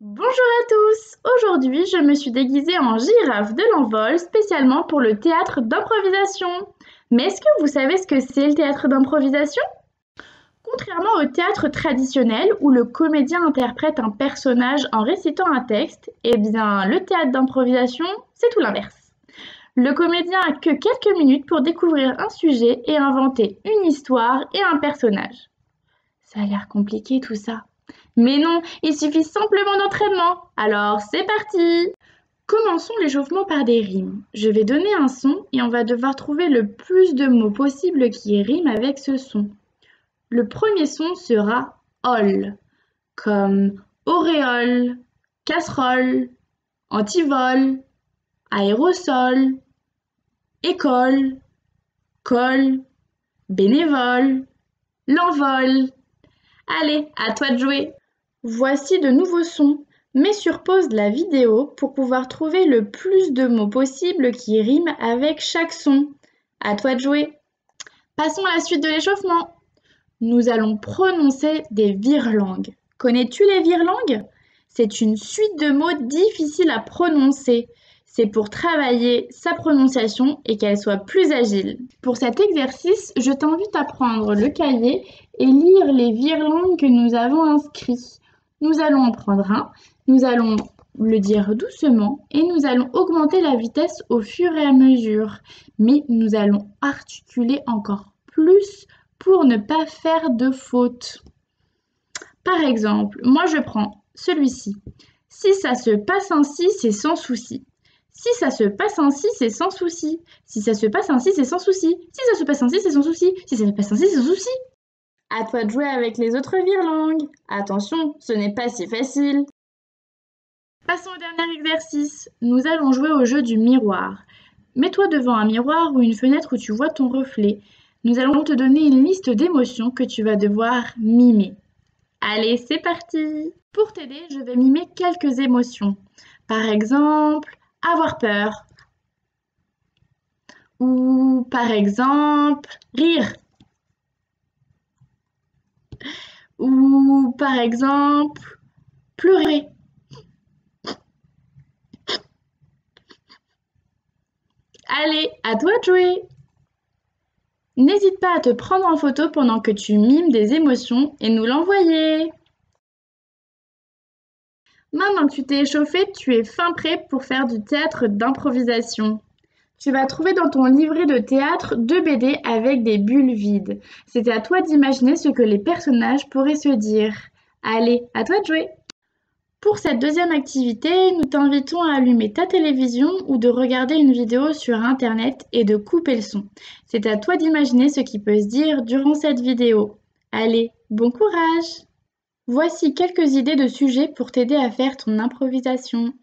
Bonjour à tous! Aujourd'hui, je me suis déguisée en girafe de l'envol spécialement pour le théâtre d'improvisation. Mais est-ce que vous savez ce que c'est le théâtre d'improvisation? Contrairement au théâtre traditionnel où le comédien interprète un personnage en récitant un texte, eh bien le théâtre d'improvisation, c'est tout l'inverse. Le comédien a que quelques minutes pour découvrir un sujet et inventer une histoire et un personnage. Ça a l'air compliqué tout ça. Mais non, il suffit simplement d'entraînement. Alors c'est parti! Commençons l'échauffement par des rimes. Je vais donner un son et on va devoir trouver le plus de mots possible qui riment avec ce son. Le premier son sera ol, comme auréole, casserole, antivol, aérosol, école, col, bénévole, l'envol. Allez, à toi de jouer! Voici de nouveaux sons. Mets sur pause la vidéo pour pouvoir trouver le plus de mots possible qui riment avec chaque son. À toi de jouer! Passons à la suite de l'échauffement. Nous allons prononcer des virelangues. Connais-tu les virelangues? C'est une suite de mots difficiles à prononcer. C'est pour travailler sa prononciation et qu'elle soit plus agile. Pour cet exercice, je t'invite à prendre le cahier et lire les virelangues que nous avons inscrits. Nous allons en prendre un, nous allons le dire doucement et nous allons augmenter la vitesse au fur et à mesure. Mais nous allons articuler encore plus pour ne pas faire de fautes. Par exemple, moi je prends celui-ci. Si ça se passe ainsi, c'est sans souci. Si ça se passe ainsi, c'est sans souci. Si ça se passe ainsi, c'est sans souci. Si ça se passe ainsi, c'est sans souci. Si ça se passe ainsi, c'est sans souci. À toi de jouer avec les autres virelangues. Attention, ce n'est pas si facile. Passons au dernier exercice. Nous allons jouer au jeu du miroir. Mets-toi devant un miroir ou une fenêtre où tu vois ton reflet. Nous allons te donner une liste d'émotions que tu vas devoir mimer. Allez, c'est parti! Pour t'aider, je vais mimer quelques émotions. Par exemple, avoir peur. Ou par exemple, rire. Ou par exemple, pleurer. Allez, à toi de jouer! N'hésite pas à te prendre en photo pendant que tu mimes des émotions et nous l'envoyer. Maintenant que tu t'es échauffé, tu es fin prêt pour faire du théâtre d'improvisation. Tu vas trouver dans ton livret de théâtre 2 BD avec des bulles vides. C'est à toi d'imaginer ce que les personnages pourraient se dire. Allez, à toi de jouer! Pour cette deuxième activité, nous t'invitons à allumer ta télévision ou de regarder une vidéo sur Internet et de couper le son. C'est à toi d'imaginer ce qui peut se dire durant cette vidéo. Allez, bon courage! Voici quelques idées de sujets pour t'aider à faire ton improvisation.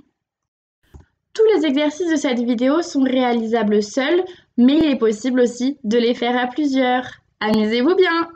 Tous les exercices de cette vidéo sont réalisables seuls, mais il est possible aussi de les faire à plusieurs. Amusez-vous bien!